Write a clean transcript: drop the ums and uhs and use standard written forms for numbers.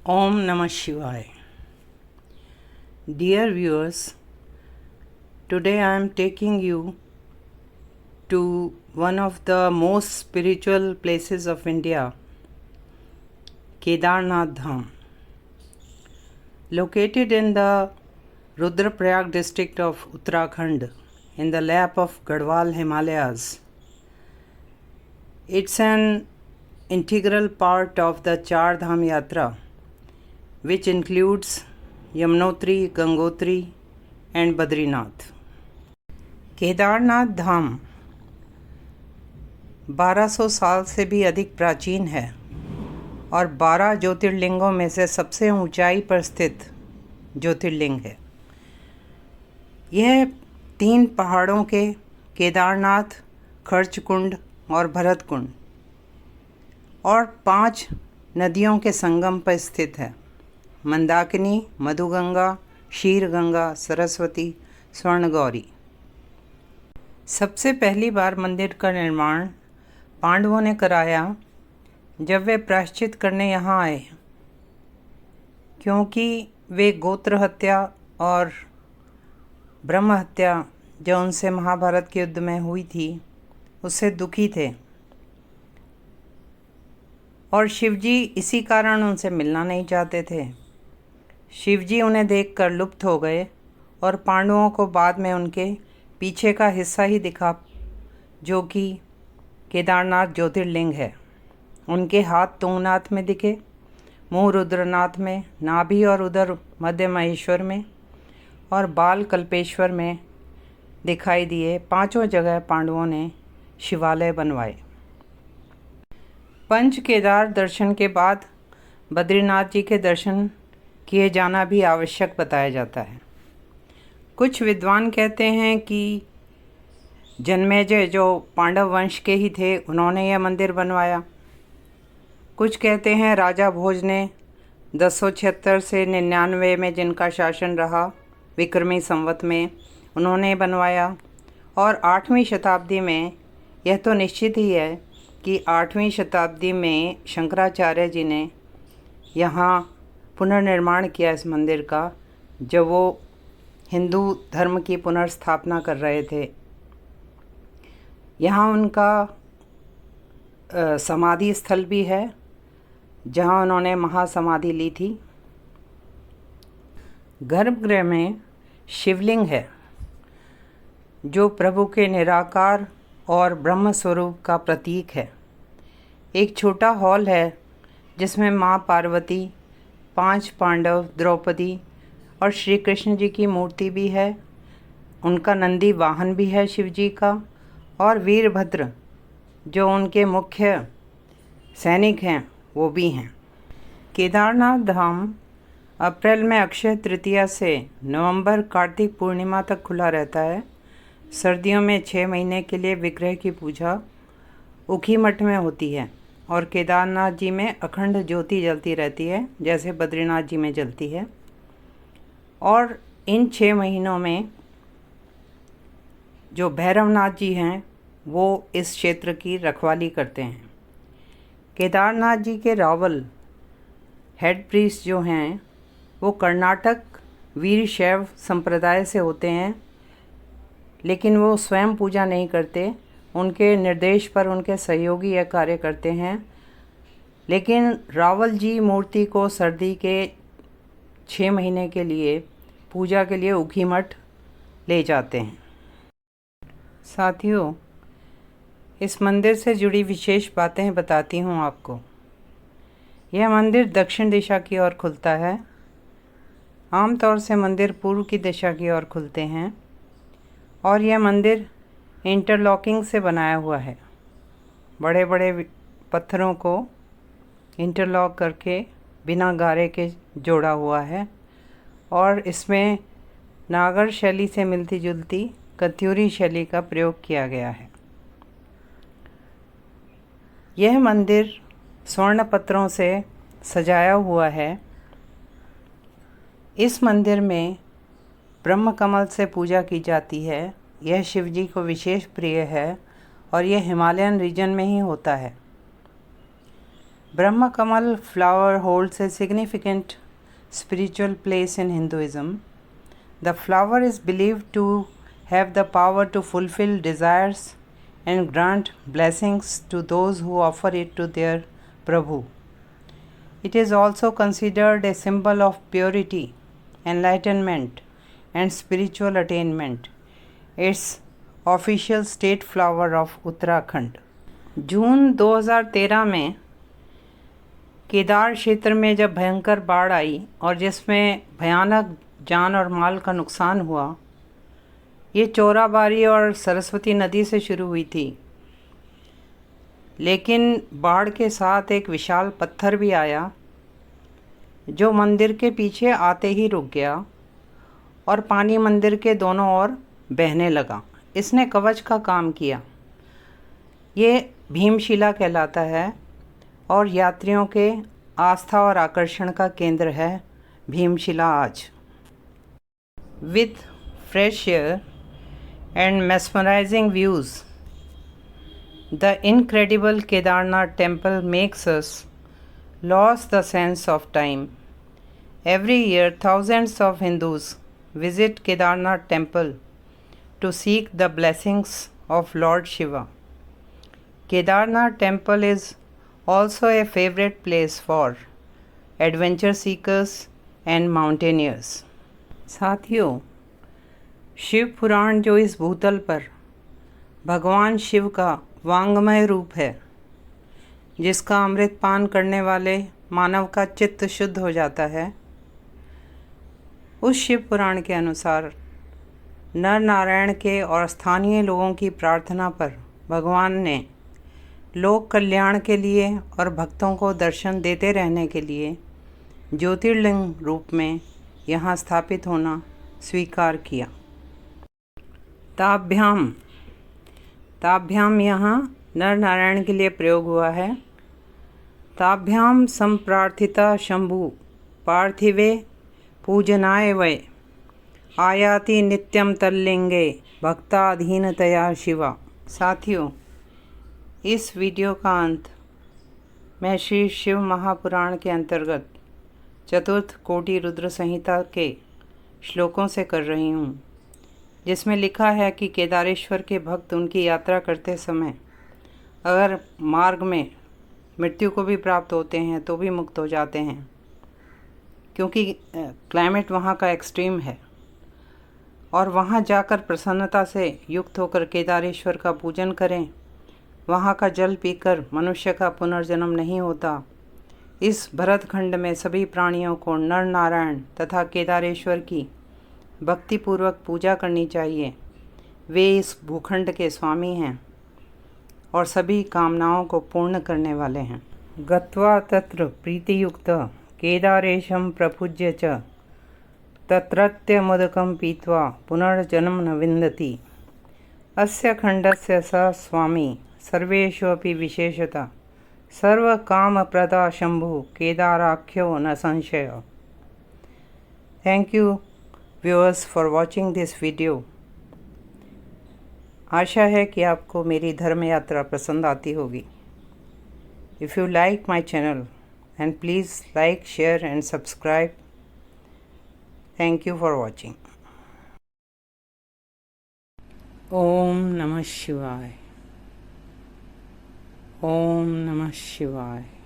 Om Namah Shivaya. Dear viewers, today I am taking you to one of the most spiritual places of India, Kedarnath Dham. Located in the Rudraprayag district of Uttarakhand, in the lap of Garhwal Himalayas. It's an integral part of the Char Dham Yatra, which includes Yamunotri, Gangotri and Badrinath. Kedarnath धाम 1200 साल से भी अधिक प्राचीन है और 12 ज्योतिर्लिंगों में से सबसे ऊंचाई पर स्थित ज्योतिर्लिंग है। यह 3 पहाड़ों के केदारनाथ, खर्चकुंड और भरतकुंड और 5 नदियों के संगम पर स्थित है। मंदाकिनी, मधुगंगा, क्षीरगंगा, सरस्वती, स्वर्णगौरी। सबसे पहली बार मंदिर का निर्माण पांडवों ने कराया जब वे प्रायश्चित करने यहाँ आए, क्योंकि वे गोत्र हत्या और ब्रह्म हत्या जो उनसे महाभारत के युद्ध में हुई थी उससे दुखी थे और शिवजी इसी कारण उनसे मिलना नहीं चाहते थे। शिवजी उन्हें देखकर लुप्त हो गए और पांडवों को बाद में उनके पीछे का हिस्सा ही दिखा, जो कि केदारनाथ ज्योतिर्लिंग है। उनके हाथ तुंगनाथ में दिखे, मुंह रुद्रनाथ में, नाभि और उदर मध्य महेश्वर में और बाल कल्पेश्वर में दिखाई दिए। 5 जगह पांडवों ने शिवालय बनवाए। पंच केदार दर्शन के बाद बद्रीनाथ जी के दर्शन किए जाना भी आवश्यक बताया जाता है। कुछ विद्वान कहते हैं कि जन्मेजय जो पांडव वंश के ही थे उन्होंने यह मंदिर बनवाया। कुछ कहते हैं राजा भोज ने 1076 से 99 में जिनका शासन रहा, विक्रमी संवत में, उन्होंने बनवाया। और 8वीं शताब्दी में यह तो निश्चित ही है कि 8वीं शताब्दी में शंकराचार्य जी ने यहाँ पुनर्निर्माण किया इस मंदिर का, जब वो हिंदू धर्म की पुनर्स्थापना कर रहे थे। यहाँ उनका समाधि स्थल भी है जहाँ उन्होंने महासमाधि ली थी। गर्भगृह में शिवलिंग है जो प्रभु के निराकार और ब्रह्म स्वरूप का प्रतीक है। एक छोटा हॉल है जिसमें माँ पार्वती, 5 पांडव, द्रौपदी और श्री कृष्ण जी की मूर्ति भी है। उनका नंदी वाहन भी है शिव जी का, और वीरभद्र जो उनके मुख्य सैनिक हैं वो भी हैं। केदारनाथ धाम अप्रैल में अक्षय तृतीया से नवंबर कार्तिक पूर्णिमा तक खुला रहता है। सर्दियों में 6 महीने के लिए विग्रह की पूजा उखी मठ में होती है और केदारनाथ जी में अखंड ज्योति जलती रहती है, जैसे बद्रीनाथ जी में जलती है। और इन 6 महीनों में जो भैरवनाथ जी हैं वो इस क्षेत्र की रखवाली करते हैं। केदारनाथ जी के रावल हेड प्रीस्ट जो हैं वो कर्नाटक वीरशैव संप्रदाय से होते हैं, लेकिन वो स्वयं पूजा नहीं करते। उनके निर्देश पर उनके सहयोगी यह कार्य करते हैं। लेकिन रावल जी मूर्ति को सर्दी के 6 महीने के लिए पूजा के लिए उखीमठ ले जाते हैं। साथियों, इस मंदिर से जुड़ी विशेष बातें बताती हूँ आपको। यह मंदिर दक्षिण दिशा की ओर खुलता है। आमतौर से मंदिर पूर्व की दिशा की ओर खुलते हैं और यह मंदिर इंटरलॉकिंग से बनाया हुआ है। बड़े बड़े पत्थरों को इंटरलॉक करके बिना गारे के जोड़ा हुआ है और इसमें नागर शैली से मिलती जुलती कत्यूरी शैली का प्रयोग किया गया है। यह मंदिर स्वर्ण पत्रों से सजाया हुआ है। इस मंदिर में ब्रह्म कमल से पूजा की जाती है। यह शिवजी को विशेष प्रिय है और यह हिमालयन रीजन में ही होता है। Brahma Kamal flower holds a significant spiritual place in Hinduism. The flower is believed to have the power to fulfill desires and grant blessings to those who offer it to their Prabhu. It is also considered a symbol of purity, enlightenment, and spiritual attainment. It's official state flower of Uttarakhand. जून 2013 में केदार क्षेत्र में जब भयंकर बाढ़ आई और जिसमें भयानक जान और माल का नुकसान हुआ, ये चौराबाड़ी और सरस्वती नदी से शुरू हुई थी, लेकिन बाढ़ के साथ एक विशाल पत्थर भी आया जो मंदिर के पीछे आते ही रुक गया और पानी मंदिर के दोनों ओर बहने लगा। इसने कवच का काम किया। ये भीमशिला कहलाता है और यात्रियों के आस्था और आकर्षण का केंद्र है भीमशिला आज। With fresh air and mesmerizing views, the incredible Kedarnath temple makes us lose the sense of time. Every year, thousands of Hindus visit Kedarnath temple to seek the blessings of Lord Shiva. Kedarnath temple is also a favorite place for adventure seekers and mountaineers. साथियों, शिव पुराण जो इस भूतल पर भगवान शिव का वांग्मय रूप है, जिसका अमृत पान करने वाले मानव का चित्त शुद्ध हो जाता है, उस शिव पुराण के अनुसार नर नारायण के और स्थानीय लोगों की प्रार्थना पर भगवान ने लोक कल्याण के लिए और भक्तों को दर्शन देते रहने के लिए ज्योतिर्लिंग रूप में यहाँ स्थापित होना स्वीकार किया। ताभ्याम यहाँ नर नारायण के लिए प्रयोग हुआ है। ताभ्याम संप्रार्थिता शंभु पार्थिवे पूजनाय वै आयाति नित्यम तल्लिंगे भक्ताधीनतया शिवा। साथियों, इस वीडियो का अंत मैं श्री शिव महापुराण के अंतर्गत चतुर्थ कोटि रुद्र संहिता के श्लोकों से कर रही हूँ, जिसमें लिखा है कि केदारेश्वर के भक्त उनकी यात्रा करते समय अगर मार्ग में मृत्यु को भी प्राप्त होते हैं तो भी मुक्त हो जाते हैं, क्योंकि क्लाइमेट वहाँ का एक्सट्रीम है। और वहाँ जाकर प्रसन्नता से युक्त होकर केदारेश्वर का पूजन करें। वहाँ का जल पीकर मनुष्य का पुनर्जन्म नहीं होता। इस भरतखंड में सभी प्राणियों को नर नारायण तथा केदारेश्वर की भक्तिपूर्वक पूजा करनी चाहिए। वे इस भूखंड के स्वामी हैं और सभी कामनाओं को पूर्ण करने वाले हैं। गत्वा तत्र प्रीतियुक्त केदारेशं प्रपूज्य च तत्रत्य मोदकं पीत्वा पुनर्जन्म न विन्दति। अस्य खण्डस्य स स्वामी सर्वेषु अपि विशेषतः सर्वकामप्रदा शंभु केदाराख्यो न संशय। Thank you viewers for watching this video. आशा है कि आपको मेरी धर्म यात्रा पसंद आती होगी। If you like my channel and please like, share and subscribe. Thank you for watching. Om Namah Shivaya. Om Namah Shivaya.